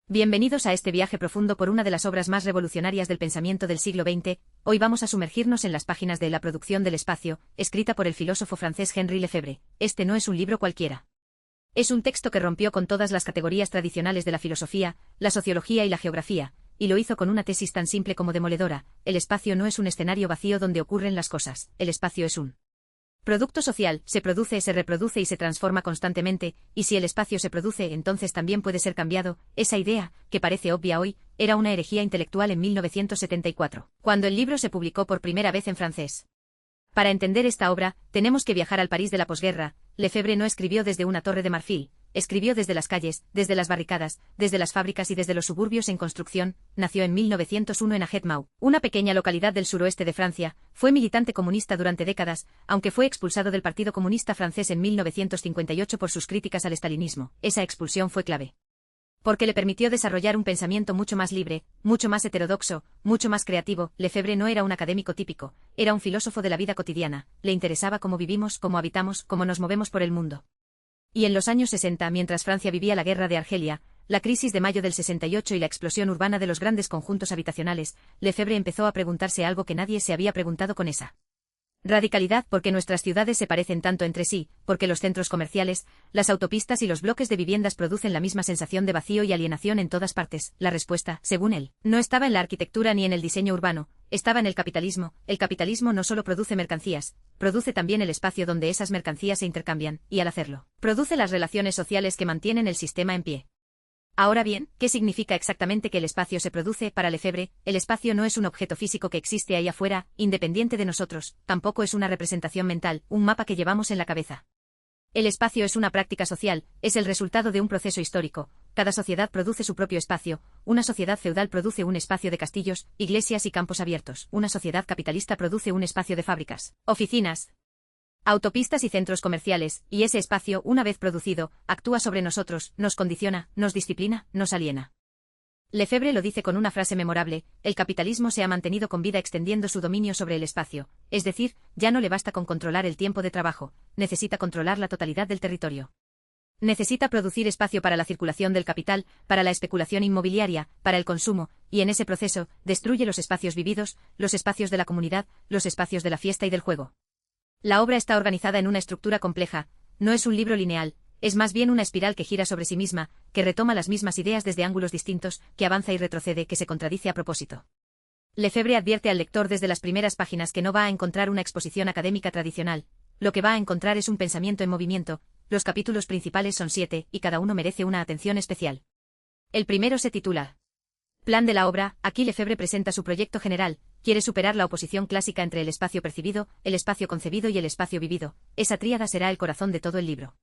Bienvenidos a este viaje profundo por una de las obras más revolucionarias del pensamiento del siglo XX. Hoy vamos a sumergirnos en las páginas de La producción del espacio, escrita por el filósofo francés Henri Lefebvre. Este no es un libro cualquiera. Es un texto que rompió con todas las categorías tradicionales de la filosofía, la sociología y la geografía, y lo hizo con una tesis tan simple como demoledora: el espacio no es un escenario vacío donde ocurren las cosas, el espacio es un producto social, se produce, se reproduce y se transforma constantemente, y si el espacio se produce, entonces también puede ser cambiado. Esa idea, que parece obvia hoy, era una herejía intelectual en 1974, cuando el libro se publicó por primera vez en francés. Para entender esta obra, tenemos que viajar al París de la posguerra. Lefebvre no escribió desde una torre de marfil, escribió desde las calles, desde las barricadas, desde las fábricas y desde los suburbios en construcción. Nació en 1901 en Agetmau, una pequeña localidad del suroeste de Francia. Fue militante comunista durante décadas, aunque fue expulsado del Partido Comunista francés en 1958 por sus críticas al estalinismo. Esa expulsión fue clave, porque le permitió desarrollar un pensamiento mucho más libre, mucho más heterodoxo, mucho más creativo. Lefebvre no era un académico típico, era un filósofo de la vida cotidiana. Le interesaba cómo vivimos, cómo habitamos, cómo nos movemos por el mundo. Y en los años 60, mientras Francia vivía la guerra de Argelia, la crisis de mayo del 68 y la explosión urbana de los grandes conjuntos habitacionales, Lefebvre empezó a preguntarse algo que nadie se había preguntado con esa radicalidad: porque nuestras ciudades se parecen tanto entre sí, porque los centros comerciales, las autopistas y los bloques de viviendas producen la misma sensación de vacío y alienación en todas partes. La respuesta, según él, no estaba en la arquitectura ni en el diseño urbano, estaba en el capitalismo. El capitalismo no solo produce mercancías, produce también el espacio donde esas mercancías se intercambian, y al hacerlo, produce las relaciones sociales que mantienen el sistema en pie. Ahora bien, ¿qué significa exactamente que el espacio se produce? Para Lefebvre, el espacio no es un objeto físico que existe ahí afuera, independiente de nosotros, tampoco es una representación mental, un mapa que llevamos en la cabeza. El espacio es una práctica social, es el resultado de un proceso histórico. Cada sociedad produce su propio espacio. Una sociedad feudal produce un espacio de castillos, iglesias y campos abiertos. Una sociedad capitalista produce un espacio de fábricas, oficinas, autopistas y centros comerciales, y ese espacio, una vez producido, actúa sobre nosotros, nos condiciona, nos disciplina, nos aliena. Lefebvre lo dice con una frase memorable: el capitalismo se ha mantenido con vida extendiendo su dominio sobre el espacio, es decir, ya no le basta con controlar el tiempo de trabajo, necesita controlar la totalidad del territorio. Necesita producir espacio para la circulación del capital, para la especulación inmobiliaria, para el consumo, y en ese proceso, destruye los espacios vividos, los espacios de la comunidad, los espacios de la fiesta y del juego. La obra está organizada en una estructura compleja, no es un libro lineal, es más bien una espiral que gira sobre sí misma, que retoma las mismas ideas desde ángulos distintos, que avanza y retrocede, que se contradice a propósito. Lefebvre advierte al lector desde las primeras páginas que no va a encontrar una exposición académica tradicional, lo que va a encontrar es un pensamiento en movimiento. Los capítulos principales son 7, y cada uno merece una atención especial. El primero se titula Plan de la obra. Aquí Lefebvre presenta su proyecto general. Quiere superar la oposición clásica entre el espacio percibido, el espacio concebido y el espacio vivido. Esa tríada será el corazón de todo el libro.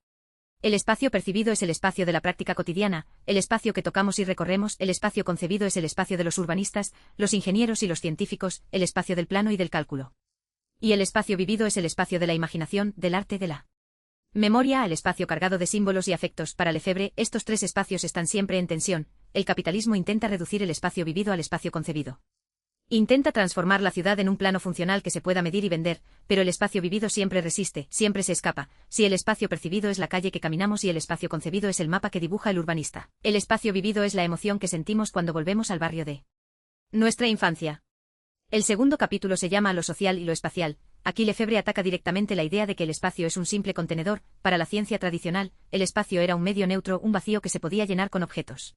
El espacio percibido es el espacio de la práctica cotidiana, el espacio que tocamos y recorremos. El espacio concebido es el espacio de los urbanistas, los ingenieros y los científicos, el espacio del plano y del cálculo. Y el espacio vivido es el espacio de la imaginación, del arte, de la memoria, el espacio cargado de símbolos y afectos. Para Lefebvre, estos tres espacios están siempre en tensión. El capitalismo intenta reducir el espacio vivido al espacio concebido. Intenta transformar la ciudad en un plano funcional que se pueda medir y vender, pero el espacio vivido siempre resiste, siempre se escapa. Si el espacio percibido es la calle que caminamos y el espacio concebido es el mapa que dibuja el urbanista, el espacio vivido es la emoción que sentimos cuando volvemos al barrio de nuestra infancia. El segundo capítulo se llama Lo social y lo espacial. Aquí Lefebvre ataca directamente la idea de que el espacio es un simple contenedor. Para la ciencia tradicional, el espacio era un medio neutro, un vacío que se podía llenar con objetos.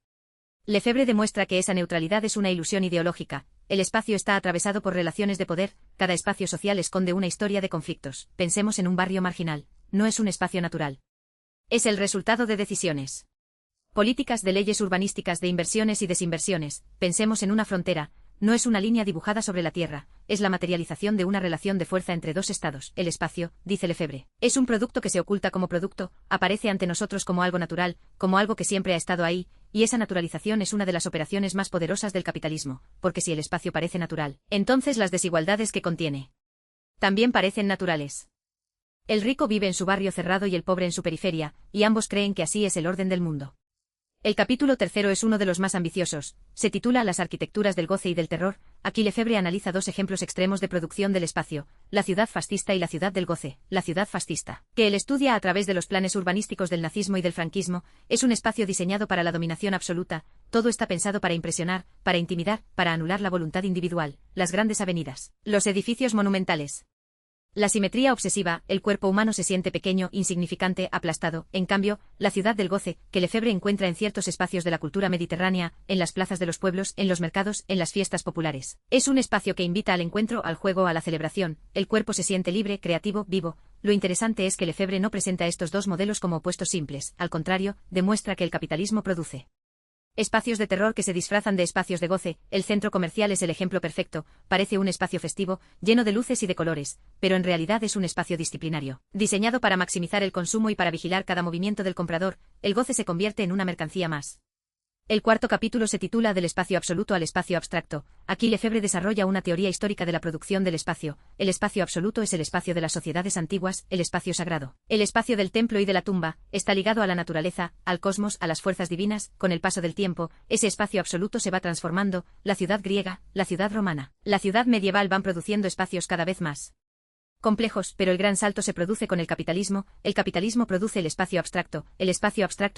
Lefebvre demuestra que esa neutralidad es una ilusión ideológica. El espacio está atravesado por relaciones de poder, cada espacio social esconde una historia de conflictos. Pensemos en un barrio marginal. No es un espacio natural. Es el resultado de decisiones políticas, de leyes urbanísticas, de inversiones y desinversiones. Pensemos en una frontera. No es una línea dibujada sobre la tierra, es la materialización de una relación de fuerza entre dos estados. El espacio, dice Lefebvre, es un producto que se oculta como producto, aparece ante nosotros como algo natural, como algo que siempre ha estado ahí, y esa naturalización es una de las operaciones más poderosas del capitalismo, porque si el espacio parece natural, entonces las desigualdades que contiene también parecen naturales. El rico vive en su barrio cerrado y el pobre en su periferia, y ambos creen que así es el orden del mundo. El capítulo tercero es uno de los más ambiciosos. Se titula Las arquitecturas del goce y del terror. Aquí Lefebvre analiza dos ejemplos extremos de producción del espacio, la ciudad fascista y la ciudad del goce. La ciudad fascista, que él estudia a través de los planes urbanísticos del nazismo y del franquismo, es un espacio diseñado para la dominación absoluta. Todo está pensado para impresionar, para intimidar, para anular la voluntad individual. Las grandes avenidas, los edificios monumentales. La simetría obsesiva, el cuerpo humano se siente pequeño, insignificante, aplastado. En cambio, la ciudad del goce, que Lefebvre encuentra en ciertos espacios de la cultura mediterránea, en las plazas de los pueblos, en los mercados, en las fiestas populares. Es un espacio que invita al encuentro, al juego, a la celebración. El cuerpo se siente libre, creativo, vivo. Lo interesante es que Lefebvre no presenta estos dos modelos como opuestos simples. Al contrario, demuestra que el capitalismo produce espacios de terror que se disfrazan de espacios de goce. El centro comercial es el ejemplo perfecto, parece un espacio festivo, lleno de luces y de colores, pero en realidad es un espacio disciplinario, diseñado para maximizar el consumo y para vigilar cada movimiento del comprador. El goce se convierte en una mercancía más. El cuarto capítulo se titula Del espacio absoluto al espacio abstracto. Aquí Lefebvre desarrolla una teoría histórica de la producción del espacio. El espacio absoluto es el espacio de las sociedades antiguas, el espacio sagrado. El espacio del templo y de la tumba está ligado a la naturaleza, al cosmos, a las fuerzas divinas. Con el paso del tiempo, ese espacio absoluto se va transformando. La ciudad griega, la ciudad romana, la ciudad medieval van produciendo espacios cada vez más complejos, pero el gran salto se produce con el capitalismo produce el espacio abstracto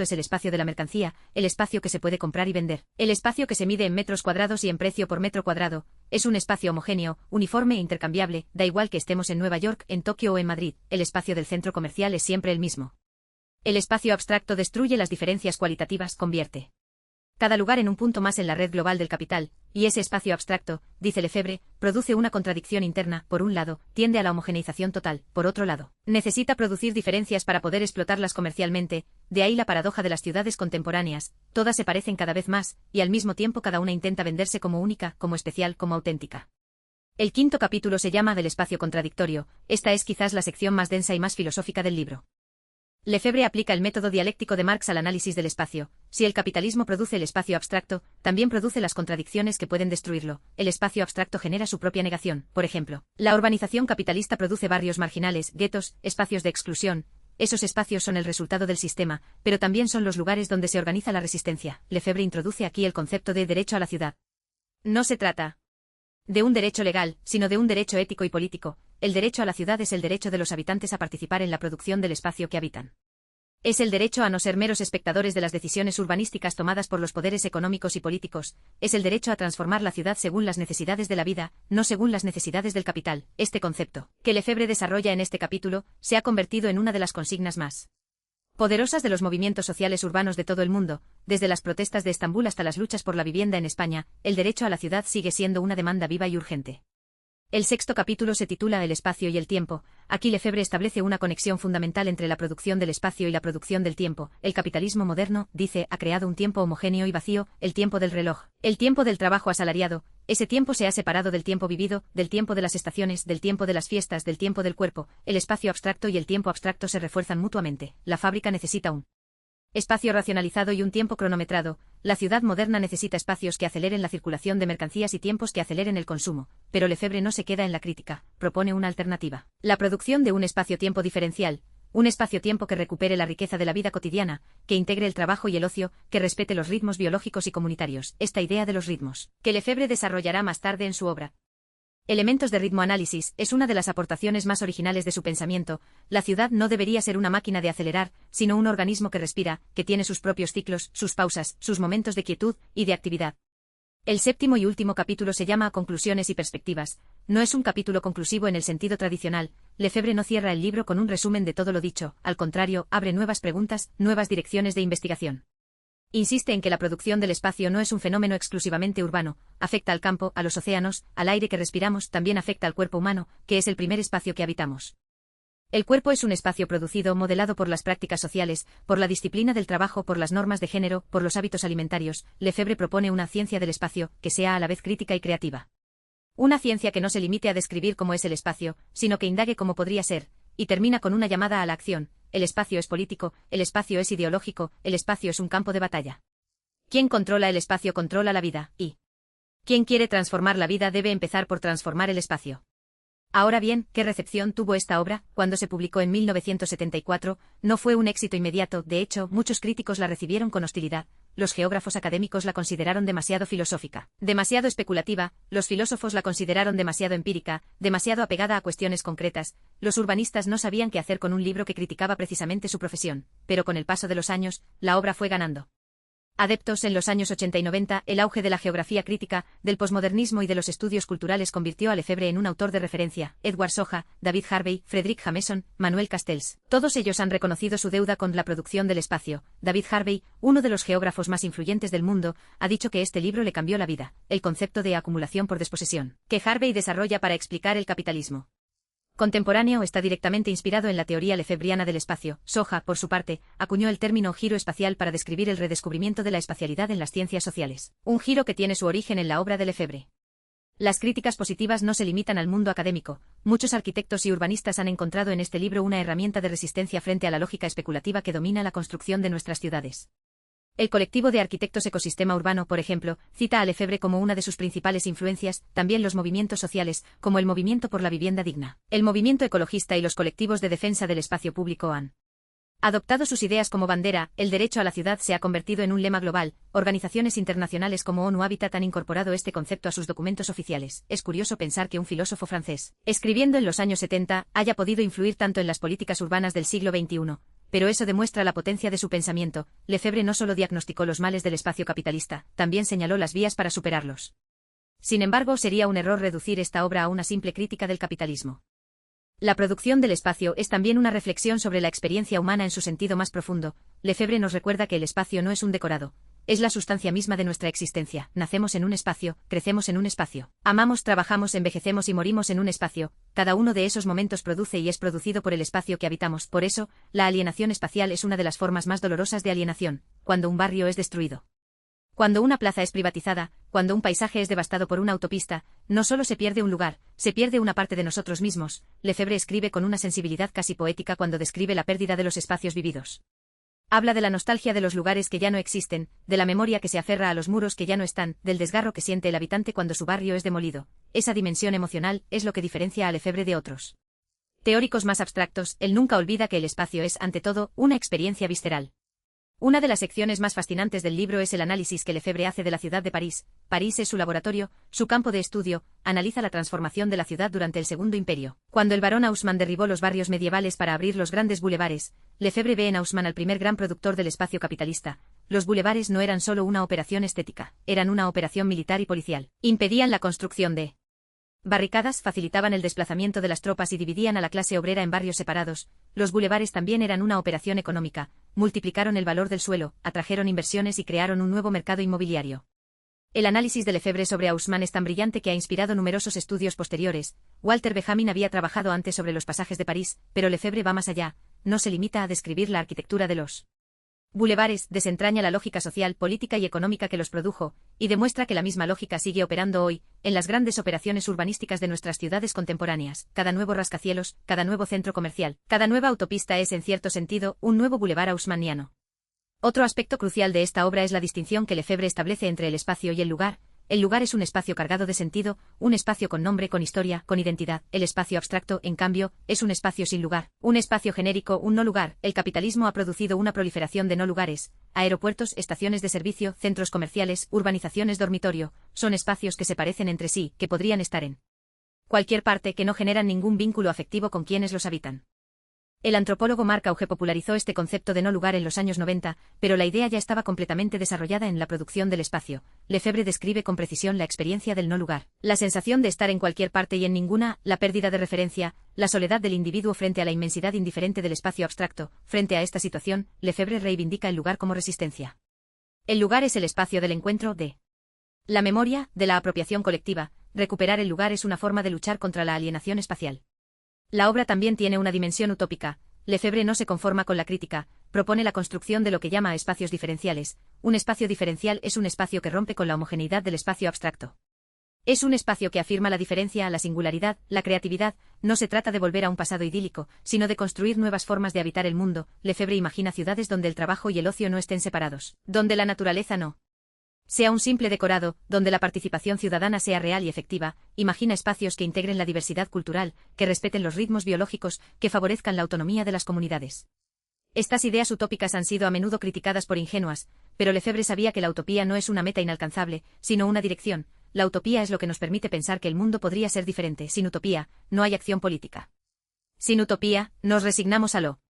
es el espacio de la mercancía, el espacio que se puede comprar y vender, el espacio que se mide en metros cuadrados y en precio por metro cuadrado, es un espacio homogéneo, uniforme e intercambiable, da igual que estemos en Nueva York, en Tokio o en Madrid, el espacio del centro comercial es siempre el mismo. El espacio abstracto destruye las diferencias cualitativas, convierte cada lugar en un punto más en la red global del capital, y ese espacio abstracto, dice Lefebvre, produce una contradicción interna. Por un lado, tiende a la homogeneización total, por otro lado, necesita producir diferencias para poder explotarlas comercialmente. De ahí la paradoja de las ciudades contemporáneas, todas se parecen cada vez más, y al mismo tiempo cada una intenta venderse como única, como especial, como auténtica. El quinto capítulo se llama Del espacio contradictorio. Esta es quizás la sección más densa y más filosófica del libro. Lefebvre aplica el método dialéctico de Marx al análisis del espacio. Si el capitalismo produce el espacio abstracto, también produce las contradicciones que pueden destruirlo. El espacio abstracto genera su propia negación. Por ejemplo, la urbanización capitalista produce barrios marginales, guetos, espacios de exclusión. Esos espacios son el resultado del sistema, pero también son los lugares donde se organiza la resistencia. Lefebvre introduce aquí el concepto de derecho a la ciudad. No se trata de un derecho legal, sino de un derecho ético y político. El derecho a la ciudad es el derecho de los habitantes a participar en la producción del espacio que habitan. Es el derecho a no ser meros espectadores de las decisiones urbanísticas tomadas por los poderes económicos y políticos. Es el derecho a transformar la ciudad según las necesidades de la vida, no según las necesidades del capital. Este concepto, que Lefebvre desarrolla en este capítulo, se ha convertido en una de las consignas más poderosas de los movimientos sociales urbanos de todo el mundo. Desde las protestas de Estambul hasta las luchas por la vivienda en España, el derecho a la ciudad sigue siendo una demanda viva y urgente. El sexto capítulo se titula El espacio y el tiempo. Aquí Lefebvre establece una conexión fundamental entre la producción del espacio y la producción del tiempo. El capitalismo moderno, dice, ha creado un tiempo homogéneo y vacío, el tiempo del reloj, el tiempo del trabajo asalariado. Ese tiempo se ha separado del tiempo vivido, del tiempo de las estaciones, del tiempo de las fiestas, del tiempo del cuerpo. El espacio abstracto y el tiempo abstracto se refuerzan mutuamente. La fábrica necesita un espacio racionalizado y un tiempo cronometrado. La ciudad moderna necesita espacios que aceleren la circulación de mercancías y tiempos que aceleren el consumo. Pero Lefebvre no se queda en la crítica, propone una alternativa. La producción de un espacio-tiempo diferencial. Un espacio-tiempo que recupere la riqueza de la vida cotidiana, que integre el trabajo y el ocio, que respete los ritmos biológicos y comunitarios. Esta idea de los ritmos, que Lefebvre desarrollará más tarde en su obra Elementos de ritmo análisis, es una de las aportaciones más originales de su pensamiento. La ciudad no debería ser una máquina de acelerar, sino un organismo que respira, que tiene sus propios ciclos, sus pausas, sus momentos de quietud y de actividad. El séptimo y último capítulo se llama Conclusiones y perspectivas. No es un capítulo conclusivo en el sentido tradicional. Lefebvre no cierra el libro con un resumen de todo lo dicho, al contrario, abre nuevas preguntas, nuevas direcciones de investigación. Insiste en que la producción del espacio no es un fenómeno exclusivamente urbano, afecta al campo, a los océanos, al aire que respiramos, también afecta al cuerpo humano, que es el primer espacio que habitamos. El cuerpo es un espacio producido, modelado por las prácticas sociales, por la disciplina del trabajo, por las normas de género, por los hábitos alimentarios. Lefebvre propone una ciencia del espacio, que sea a la vez crítica y creativa. Una ciencia que no se limite a describir cómo es el espacio, sino que indague cómo podría ser, y termina con una llamada a la acción. El espacio es político, el espacio es ideológico, el espacio es un campo de batalla. Quien controla el espacio controla la vida, y quien quiere transformar la vida debe empezar por transformar el espacio. Ahora bien, ¿qué recepción tuvo esta obra? Cuando se publicó en 1974, no fue un éxito inmediato, de hecho, muchos críticos la recibieron con hostilidad. los geógrafos académicos la consideraron demasiado filosófica, demasiado especulativa, los filósofos la consideraron demasiado empírica, demasiado apegada a cuestiones concretas, los urbanistas no sabían qué hacer con un libro que criticaba precisamente su profesión, pero con el paso de los años, la obra fue ganando adeptos. En los años 80 y 90, el auge de la geografía crítica, del posmodernismo y de los estudios culturales convirtió a Lefebvre en un autor de referencia. Edward Soja, David Harvey, Frederick Jameson, Manuel Castells. Todos ellos han reconocido su deuda con la producción del espacio. David Harvey, uno de los geógrafos más influyentes del mundo, ha dicho que este libro le cambió la vida, el concepto de acumulación por desposesión, que Harvey desarrolla para explicar el capitalismo contemporáneo está directamente inspirado en la teoría lefebvriana del espacio. Soja, por su parte, acuñó el término giro espacial para describir el redescubrimiento de la espacialidad en las ciencias sociales, un giro que tiene su origen en la obra de Lefebvre. Las críticas positivas no se limitan al mundo académico. Muchos arquitectos y urbanistas han encontrado en este libro una herramienta de resistencia frente a la lógica especulativa que domina la construcción de nuestras ciudades. El colectivo de arquitectos Ecosistema Urbano, por ejemplo, cita a Lefebvre como una de sus principales influencias, también los movimientos sociales, como el movimiento por la vivienda digna, el movimiento ecologista y los colectivos de defensa del espacio público han adoptado sus ideas como bandera. El derecho a la ciudad se ha convertido en un lema global. Organizaciones internacionales como ONU Habitat han incorporado este concepto a sus documentos oficiales. Es curioso pensar que un filósofo francés, escribiendo en los años 70, haya podido influir tanto en las políticas urbanas del siglo XXI. Pero eso demuestra la potencia de su pensamiento. Lefebvre no solo diagnosticó los males del espacio capitalista, también señaló las vías para superarlos. Sin embargo, sería un error reducir esta obra a una simple crítica del capitalismo. La producción del espacio es también una reflexión sobre la experiencia humana en su sentido más profundo. Lefebvre nos recuerda que el espacio no es un decorado, es la sustancia misma de nuestra existencia. Nacemos en un espacio, crecemos en un espacio, amamos, trabajamos, envejecemos y morimos en un espacio. Cada uno de esos momentos produce y es producido por el espacio que habitamos. Por eso, la alienación espacial es una de las formas más dolorosas de alienación, cuando un barrio es destruido, cuando una plaza es privatizada, cuando un paisaje es devastado por una autopista, no solo se pierde un lugar, se pierde una parte de nosotros mismos. Lefebvre escribe con una sensibilidad casi poética cuando describe la pérdida de los espacios vividos. Habla de la nostalgia de los lugares que ya no existen, de la memoria que se aferra a los muros que ya no están, del desgarro que siente el habitante cuando su barrio es demolido. Esa dimensión emocional es lo que diferencia a Lefebvre de otros teóricos más abstractos. Él nunca olvida que el espacio es, ante todo, una experiencia visceral. Una de las secciones más fascinantes del libro es el análisis que Lefebvre hace de la ciudad de París. París es su laboratorio, su campo de estudio. Analiza la transformación de la ciudad durante el Segundo Imperio. Cuando el barón Haussmann derribó los barrios medievales para abrir los grandes bulevares, Lefebvre ve en Haussmann al primer gran productor del espacio capitalista. Los bulevares no eran solo una operación estética, eran una operación militar y policial. Impedían la construcción de barricadas, facilitaban el desplazamiento de las tropas y dividían a la clase obrera en barrios separados. Los bulevares también eran una operación económica, multiplicaron el valor del suelo, atrajeron inversiones y crearon un nuevo mercado inmobiliario. El análisis de Lefebvre sobre Haussmann es tan brillante que ha inspirado numerosos estudios posteriores. Walter Benjamin había trabajado antes sobre los pasajes de París, pero Lefebvre va más allá, no se limita a describir la arquitectura de los bulevares, desentraña la lógica social, política y económica que los produjo, y demuestra que la misma lógica sigue operando hoy, en las grandes operaciones urbanísticas de nuestras ciudades contemporáneas. Cada nuevo rascacielos, cada nuevo centro comercial, cada nueva autopista es en cierto sentido, un nuevo bulevar haussmanniano. Otro aspecto crucial de esta obra es la distinción que Lefebvre establece entre el espacio y el lugar. El lugar es un espacio cargado de sentido, un espacio con nombre, con historia, con identidad. El espacio abstracto, en cambio, es un espacio sin lugar, un espacio genérico, un no lugar. El capitalismo ha producido una proliferación de no lugares. Aeropuertos, estaciones de servicio, centros comerciales, urbanizaciones dormitorio, son espacios que se parecen entre sí, que podrían estar en cualquier parte, que no generan ningún vínculo afectivo con quienes los habitan. El antropólogo Marc Auger popularizó este concepto de no lugar en los años 90, pero la idea ya estaba completamente desarrollada en la producción del espacio. Lefebvre describe con precisión la experiencia del no lugar, la sensación de estar en cualquier parte y en ninguna, la pérdida de referencia, la soledad del individuo frente a la inmensidad indiferente del espacio abstracto. Frente a esta situación, Lefebvre reivindica el lugar como resistencia. El lugar es el espacio del encuentro de la memoria, de la apropiación colectiva. Recuperar el lugar es una forma de luchar contra la alienación espacial. La obra también tiene una dimensión utópica. Lefebvre no se conforma con la crítica, propone la construcción de lo que llama espacios diferenciales. Un espacio diferencial es un espacio que rompe con la homogeneidad del espacio abstracto. Es un espacio que afirma la diferencia, la singularidad, la creatividad. No se trata de volver a un pasado idílico, sino de construir nuevas formas de habitar el mundo. Lefebvre imagina ciudades donde el trabajo y el ocio no estén separados, donde la naturaleza no sea un simple decorado, donde la participación ciudadana sea real y efectiva. Imagina espacios que integren la diversidad cultural, que respeten los ritmos biológicos, que favorezcan la autonomía de las comunidades. Estas ideas utópicas han sido a menudo criticadas por ingenuas, pero Lefebvre sabía que la utopía no es una meta inalcanzable, sino una dirección. La utopía es lo que nos permite pensar que el mundo podría ser diferente. Sin utopía, no hay acción política. Sin utopía, nos resignamos a lo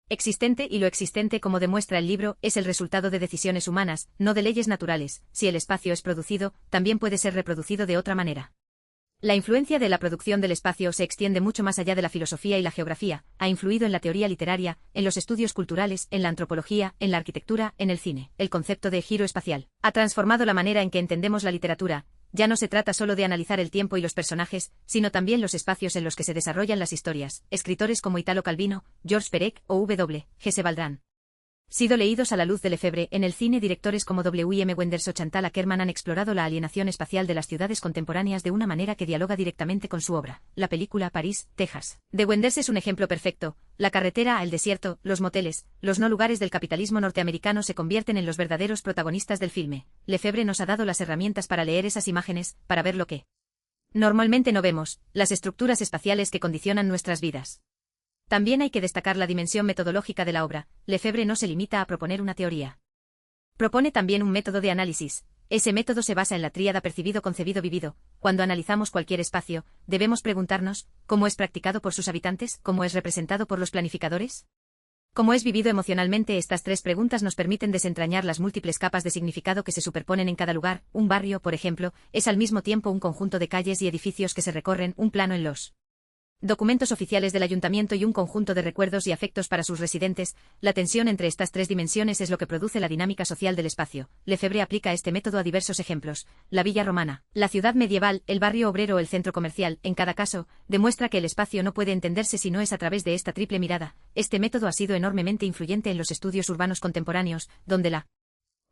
existente, y lo existente, como demuestra el libro, es el resultado de decisiones humanas, no de leyes naturales. Si el espacio es producido, también puede ser reproducido de otra manera. La influencia de la producción del espacio se extiende mucho más allá de la filosofía y la geografía, ha influido en la teoría literaria, en los estudios culturales, en la antropología, en la arquitectura, en el cine. El concepto de giro espacial ha transformado la manera en que entendemos la literatura. Ya no se trata solo de analizar el tiempo y los personajes, sino también los espacios en los que se desarrollan las historias. Escritores como Italo Calvino, Georges Perec o W. G. S. Baldrán sido leídos a la luz de Lefebvre. En el cine, directores como W. M. Wenders o Chantal Akerman han explorado la alienación espacial de las ciudades contemporáneas de una manera que dialoga directamente con su obra. La película París, Texas, de Wenders es un ejemplo perfecto. La carretera, el desierto, los moteles, los no lugares del capitalismo norteamericano se convierten en los verdaderos protagonistas del filme. Lefebvre nos ha dado las herramientas para leer esas imágenes, para ver lo que normalmente no vemos, las estructuras espaciales que condicionan nuestras vidas. También hay que destacar la dimensión metodológica de la obra. Lefebvre no se limita a proponer una teoría. Propone también un método de análisis. Ese método se basa en la tríada percibido-concebido-vivido. Cuando analizamos cualquier espacio, debemos preguntarnos, ¿cómo es practicado por sus habitantes? ¿Cómo es representado por los planificadores? ¿Cómo es vivido emocionalmente? Estas tres preguntas nos permiten desentrañar las múltiples capas de significado que se superponen en cada lugar. Un barrio, por ejemplo, es al mismo tiempo un conjunto de calles y edificios que se recorren, un plano en los documentos oficiales del ayuntamiento y un conjunto de recuerdos y afectos para sus residentes. La tensión entre estas tres dimensiones es lo que produce la dinámica social del espacio. Lefebvre aplica este método a diversos ejemplos. La villa romana, la ciudad medieval, el barrio obrero o el centro comercial. En cada caso, demuestra que el espacio no puede entenderse si no es a través de esta triple mirada. Este método ha sido enormemente influyente en los estudios urbanos contemporáneos, donde la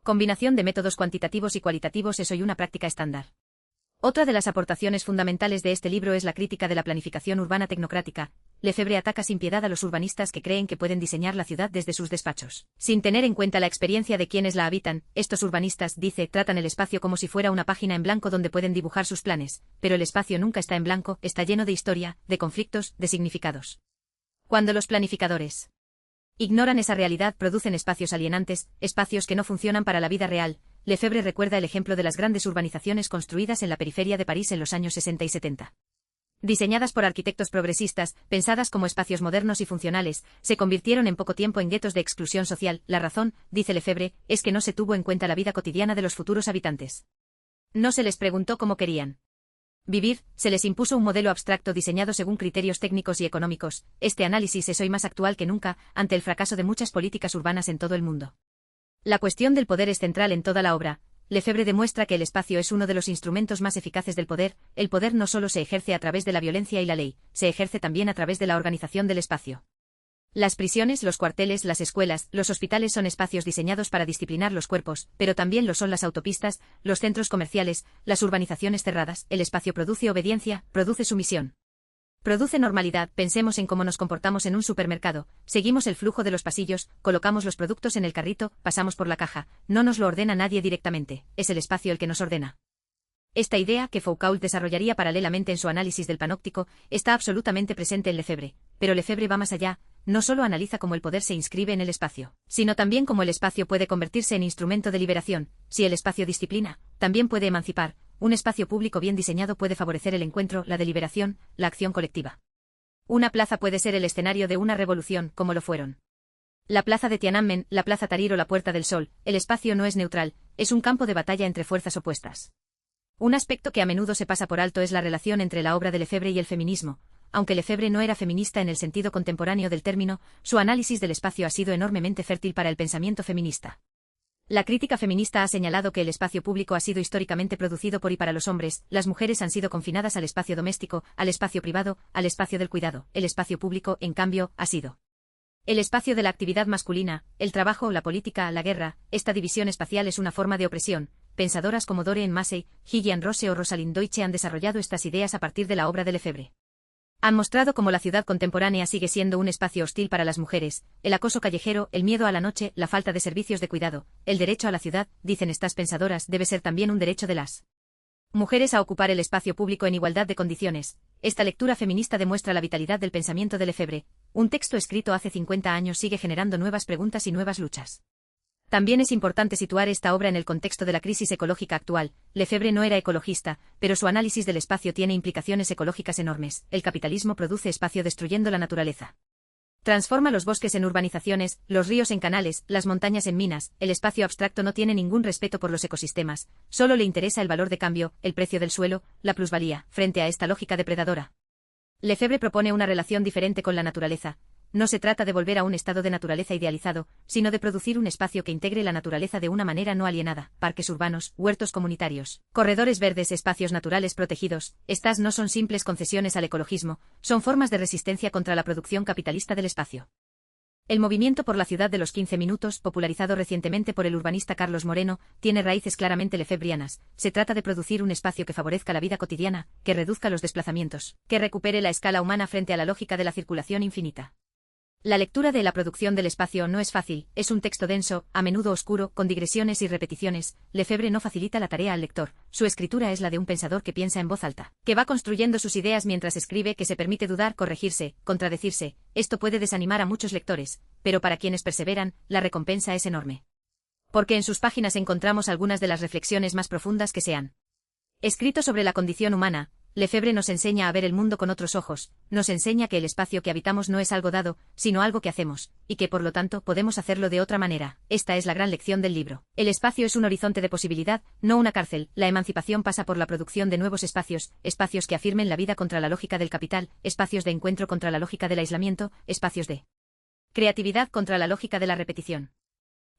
combinación de métodos cuantitativos y cualitativos es hoy una práctica estándar. Otra de las aportaciones fundamentales de este libro es la crítica de la planificación urbana tecnocrática. Lefebvre ataca sin piedad a los urbanistas que creen que pueden diseñar la ciudad desde sus despachos, sin tener en cuenta la experiencia de quienes la habitan. Estos urbanistas, dice, tratan el espacio como si fuera una página en blanco donde pueden dibujar sus planes, pero el espacio nunca está en blanco, está lleno de historia, de conflictos, de significados. Cuando los planificadores ignoran esa realidad, producen espacios alienantes, espacios que no funcionan para la vida real. Lefebvre recuerda el ejemplo de las grandes urbanizaciones construidas en la periferia de París en los años 60 y 70. Diseñadas por arquitectos progresistas, pensadas como espacios modernos y funcionales, se convirtieron en poco tiempo en guetos de exclusión social. La razón, dice Lefebvre, es que no se tuvo en cuenta la vida cotidiana de los futuros habitantes. No se les preguntó cómo querían vivir, se les impuso un modelo abstracto diseñado según criterios técnicos y económicos. Este análisis es hoy más actual que nunca, ante el fracaso de muchas políticas urbanas en todo el mundo. La cuestión del poder es central en toda la obra. Lefebvre demuestra que el espacio es uno de los instrumentos más eficaces del poder. El poder no solo se ejerce a través de la violencia y la ley, se ejerce también a través de la organización del espacio. Las prisiones, los cuarteles, las escuelas, los hospitales son espacios diseñados para disciplinar los cuerpos, pero también lo son las autopistas, los centros comerciales, las urbanizaciones cerradas. El espacio produce obediencia, produce sumisión. Produce normalidad. Pensemos en cómo nos comportamos en un supermercado. Seguimos el flujo de los pasillos, colocamos los productos en el carrito, pasamos por la caja. No nos lo ordena nadie directamente, es el espacio el que nos ordena. Esta idea, que Foucault desarrollaría paralelamente en su análisis del panóptico, está absolutamente presente en Lefebvre. Pero Lefebvre va más allá, no solo analiza cómo el poder se inscribe en el espacio, sino también cómo el espacio puede convertirse en instrumento de liberación. Si el espacio disciplina, también puede emancipar. Un espacio público bien diseñado puede favorecer el encuentro, la deliberación, la acción colectiva. Una plaza puede ser el escenario de una revolución, como lo fueron la plaza de Tiananmen, la plaza Tahrir o la Puerta del Sol. El espacio no es neutral, es un campo de batalla entre fuerzas opuestas. Un aspecto que a menudo se pasa por alto es la relación entre la obra de Lefebvre y el feminismo. Aunque Lefebvre no era feminista en el sentido contemporáneo del término, su análisis del espacio ha sido enormemente fértil para el pensamiento feminista. La crítica feminista ha señalado que el espacio público ha sido históricamente producido por y para los hombres. Las mujeres han sido confinadas al espacio doméstico, al espacio privado, al espacio del cuidado. El espacio público, en cambio, ha sido el espacio de la actividad masculina, el trabajo, la política, la guerra. Esta división espacial es una forma de opresión. Pensadoras como Doreen Massey, Gillian Rose o Rosalind Deutsche han desarrollado estas ideas a partir de la obra de Lefebvre. Han mostrado cómo la ciudad contemporánea sigue siendo un espacio hostil para las mujeres. El acoso callejero, el miedo a la noche, la falta de servicios de cuidado, el derecho a la ciudad, dicen estas pensadoras, debe ser también un derecho de las mujeres a ocupar el espacio público en igualdad de condiciones. Esta lectura feminista demuestra la vitalidad del pensamiento de Lefebvre. Un texto escrito hace 50 años sigue generando nuevas preguntas y nuevas luchas. También es importante situar esta obra en el contexto de la crisis ecológica actual. Lefebvre no era ecologista, pero su análisis del espacio tiene implicaciones ecológicas enormes. El capitalismo produce espacio destruyendo la naturaleza. Transforma los bosques en urbanizaciones, los ríos en canales, las montañas en minas. El espacio abstracto no tiene ningún respeto por los ecosistemas, solo le interesa el valor de cambio, el precio del suelo, la plusvalía, frente a esta lógica depredadora. Lefebvre propone una relación diferente con la naturaleza. No se trata de volver a un estado de naturaleza idealizado, sino de producir un espacio que integre la naturaleza de una manera no alienada, parques urbanos, huertos comunitarios, corredores verdes, espacios naturales protegidos. Estas no son simples concesiones al ecologismo, son formas de resistencia contra la producción capitalista del espacio. El movimiento por la ciudad de los 15 minutos, popularizado recientemente por el urbanista Carlos Moreno, tiene raíces claramente lefebvrianas. Se trata de producir un espacio que favorezca la vida cotidiana, que reduzca los desplazamientos, que recupere la escala humana frente a la lógica de la circulación infinita. La lectura de La producción del espacio no es fácil, es un texto denso, a menudo oscuro, con digresiones y repeticiones. Lefebvre no facilita la tarea al lector, su escritura es la de un pensador que piensa en voz alta, que va construyendo sus ideas mientras escribe, que se permite dudar, corregirse, contradecirse. Esto puede desanimar a muchos lectores, pero para quienes perseveran, la recompensa es enorme. Porque en sus páginas encontramos algunas de las reflexiones más profundas que se han escrito sobre la condición humana. Lefebvre nos enseña a ver el mundo con otros ojos, nos enseña que el espacio que habitamos no es algo dado, sino algo que hacemos, y que por lo tanto podemos hacerlo de otra manera. Esta es la gran lección del libro. El espacio es un horizonte de posibilidad, no una cárcel. La emancipación pasa por la producción de nuevos espacios, espacios que afirmen la vida contra la lógica del capital, espacios de encuentro contra la lógica del aislamiento, espacios de creatividad contra la lógica de la repetición.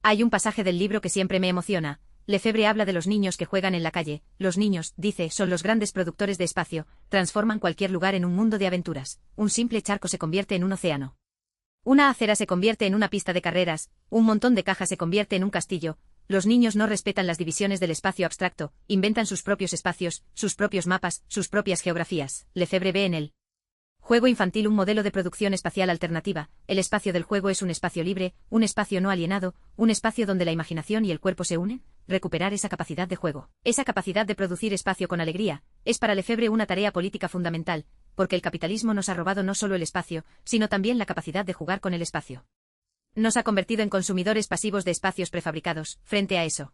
Hay un pasaje del libro que siempre me emociona. Lefebvre habla de los niños que juegan en la calle. Los niños, dice, son los grandes productores de espacio, transforman cualquier lugar en un mundo de aventuras. Un simple charco se convierte en un océano. Una acera se convierte en una pista de carreras, un montón de cajas se convierte en un castillo. Los niños no respetan las divisiones del espacio abstracto, inventan sus propios espacios, sus propios mapas, sus propias geografías. Lefebvre ve en él juego infantil un modelo de producción espacial alternativa. El espacio del juego es un espacio libre, un espacio no alienado, un espacio donde la imaginación y el cuerpo se unen. Recuperar esa capacidad de juego, esa capacidad de producir espacio con alegría, es para Lefebvre una tarea política fundamental, porque el capitalismo nos ha robado no solo el espacio, sino también la capacidad de jugar con el espacio. Nos ha convertido en consumidores pasivos de espacios prefabricados. Frente a eso,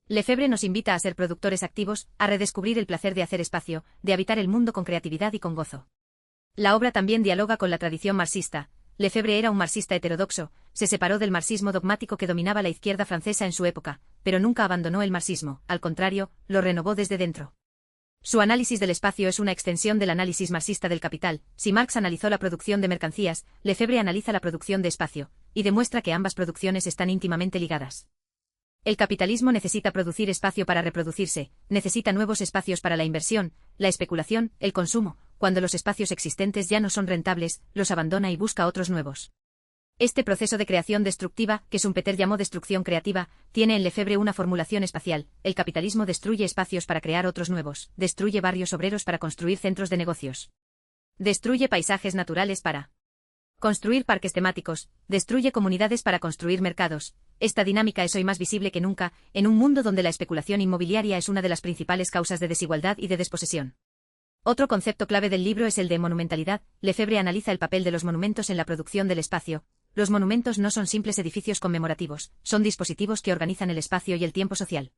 Lefebvre nos invita a ser productores activos, a redescubrir el placer de hacer espacio, de habitar el mundo con creatividad y con gozo. La obra también dialoga con la tradición marxista. Lefebvre era un marxista heterodoxo, se separó del marxismo dogmático que dominaba la izquierda francesa en su época, pero nunca abandonó el marxismo, al contrario, lo renovó desde dentro. Su análisis del espacio es una extensión del análisis marxista del capital. Si Marx analizó la producción de mercancías, Lefebvre analiza la producción de espacio, y demuestra que ambas producciones están íntimamente ligadas. El capitalismo necesita producir espacio para reproducirse, necesita nuevos espacios para la inversión, la especulación, el consumo. Cuando los espacios existentes ya no son rentables, los abandona y busca otros nuevos. Este proceso de creación destructiva, que Schumpeter llamó destrucción creativa, tiene en Lefebvre una formulación espacial. El capitalismo destruye espacios para crear otros nuevos, destruye barrios obreros para construir centros de negocios. Destruye paisajes naturales para construir parques temáticos, destruye comunidades para construir mercados. Esta dinámica es hoy más visible que nunca, en un mundo donde la especulación inmobiliaria es una de las principales causas de desigualdad y de desposesión. Otro concepto clave del libro es el de monumentalidad. Lefebvre analiza el papel de los monumentos en la producción del espacio. Los monumentos no son simples edificios conmemorativos, son dispositivos que organizan el espacio y el tiempo social.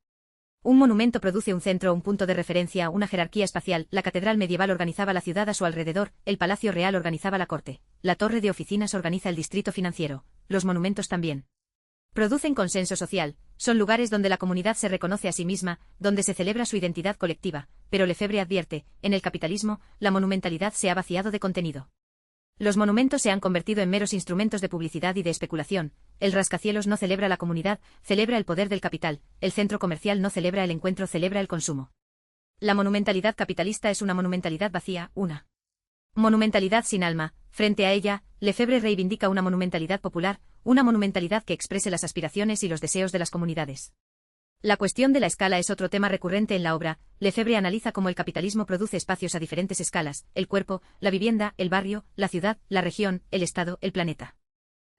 Un monumento produce un centro, un punto de referencia, una jerarquía espacial. La catedral medieval organizaba la ciudad a su alrededor, el palacio real organizaba la corte, la torre de oficinas organiza el distrito financiero. Los monumentos también producen consenso social, son lugares donde la comunidad se reconoce a sí misma, donde se celebra su identidad colectiva, pero Lefebvre advierte, en el capitalismo, la monumentalidad se ha vaciado de contenido. Los monumentos se han convertido en meros instrumentos de publicidad y de especulación. El rascacielos no celebra la comunidad, celebra el poder del capital. El centro comercial no celebra el encuentro, celebra el consumo. La monumentalidad capitalista es una monumentalidad vacía, una monumentalidad sin alma. Frente a ella, Lefebvre reivindica una monumentalidad popular, una monumentalidad que exprese las aspiraciones y los deseos de las comunidades. La cuestión de la escala es otro tema recurrente en la obra. Lefebvre analiza cómo el capitalismo produce espacios a diferentes escalas: el cuerpo, la vivienda, el barrio, la ciudad, la región, el estado, el planeta.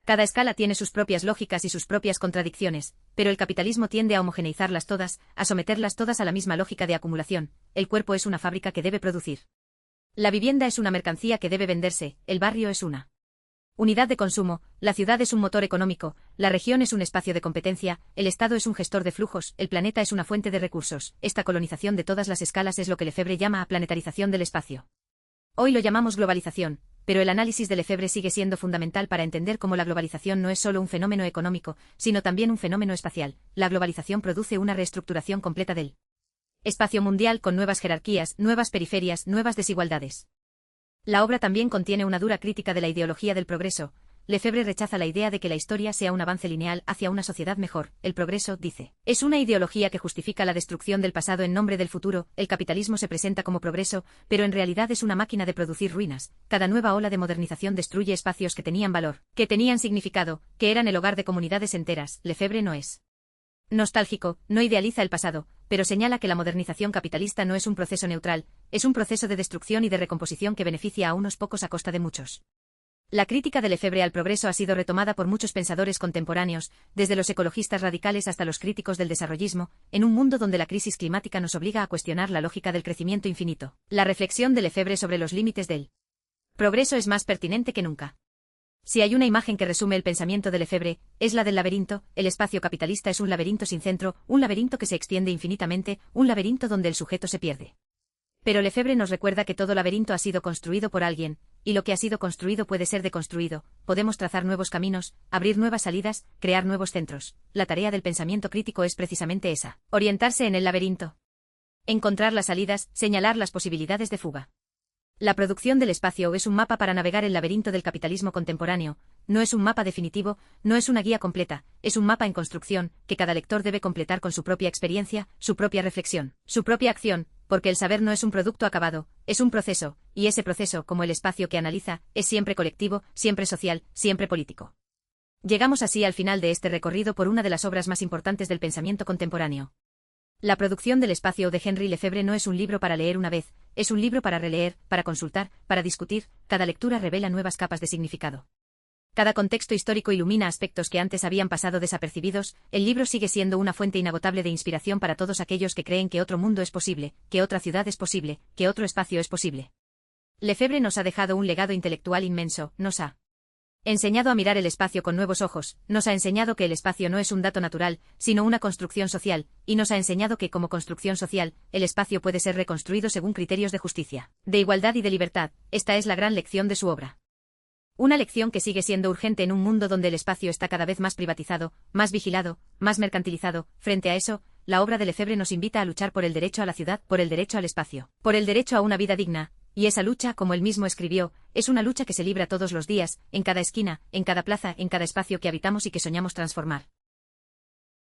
Cada escala tiene sus propias lógicas y sus propias contradicciones, pero el capitalismo tiende a homogeneizarlas todas, a someterlas todas a la misma lógica de acumulación. El cuerpo es una fábrica que debe producir. La vivienda es una mercancía que debe venderse, el barrio es una Unidad de consumo, la ciudad es un motor económico, la región es un espacio de competencia, el Estado es un gestor de flujos, el planeta es una fuente de recursos. Esta colonización de todas las escalas es lo que Lefebvre llama planetarización del espacio. Hoy lo llamamos globalización, pero el análisis de Lefebvre sigue siendo fundamental para entender cómo la globalización no es solo un fenómeno económico, sino también un fenómeno espacial. La globalización produce una reestructuración completa del espacio mundial con nuevas jerarquías, nuevas periferias, nuevas desigualdades. La obra también contiene una dura crítica de la ideología del progreso. Lefebvre rechaza la idea de que la historia sea un avance lineal hacia una sociedad mejor. El progreso, dice, es una ideología que justifica la destrucción del pasado en nombre del futuro. El capitalismo se presenta como progreso, pero en realidad es una máquina de producir ruinas. Cada nueva ola de modernización destruye espacios que tenían valor, que tenían significado, que eran el hogar de comunidades enteras. Lefebvre no es nostálgico, no idealiza el pasado, pero señala que la modernización capitalista no es un proceso neutral, es un proceso de destrucción y de recomposición que beneficia a unos pocos a costa de muchos. La crítica de Lefebvre al progreso ha sido retomada por muchos pensadores contemporáneos, desde los ecologistas radicales hasta los críticos del desarrollismo, en un mundo donde la crisis climática nos obliga a cuestionar la lógica del crecimiento infinito. La reflexión de Lefebvre sobre los límites del progreso es más pertinente que nunca. Si hay una imagen que resume el pensamiento de Lefebvre, es la del laberinto. El espacio capitalista es un laberinto sin centro, un laberinto que se extiende infinitamente, un laberinto donde el sujeto se pierde. Pero Lefebvre nos recuerda que todo laberinto ha sido construido por alguien, y lo que ha sido construido puede ser deconstruido, podemos trazar nuevos caminos, abrir nuevas salidas, crear nuevos centros. La tarea del pensamiento crítico es precisamente esa: orientarse en el laberinto. Encontrar las salidas, señalar las posibilidades de fuga. La producción del espacio es un mapa para navegar el laberinto del capitalismo contemporáneo, no es un mapa definitivo, no es una guía completa, es un mapa en construcción, que cada lector debe completar con su propia experiencia, su propia reflexión, su propia acción, porque el saber no es un producto acabado, es un proceso, y ese proceso, como el espacio que analiza, es siempre colectivo, siempre social, siempre político. Llegamos así al final de este recorrido por una de las obras más importantes del pensamiento contemporáneo. La producción del espacio de Henri Lefebvre no es un libro para leer una vez, es un libro para releer, para consultar, para discutir. Cada lectura revela nuevas capas de significado. Cada contexto histórico ilumina aspectos que antes habían pasado desapercibidos. El libro sigue siendo una fuente inagotable de inspiración para todos aquellos que creen que otro mundo es posible, que otra ciudad es posible, que otro espacio es posible. Lefebvre nos ha dejado un legado intelectual inmenso, nos ha enseñado a mirar el espacio con nuevos ojos, nos ha enseñado que el espacio no es un dato natural, sino una construcción social, y nos ha enseñado que, como construcción social, el espacio puede ser reconstruido según criterios de justicia, de igualdad y de libertad. Esta es la gran lección de su obra. Una lección que sigue siendo urgente en un mundo donde el espacio está cada vez más privatizado, más vigilado, más mercantilizado. Frente a eso, la obra de Lefebvre nos invita a luchar por el derecho a la ciudad, por el derecho al espacio, por el derecho a una vida digna. Y esa lucha, como él mismo escribió, es una lucha que se libra todos los días, en cada esquina, en cada plaza, en cada espacio que habitamos y que soñamos transformar.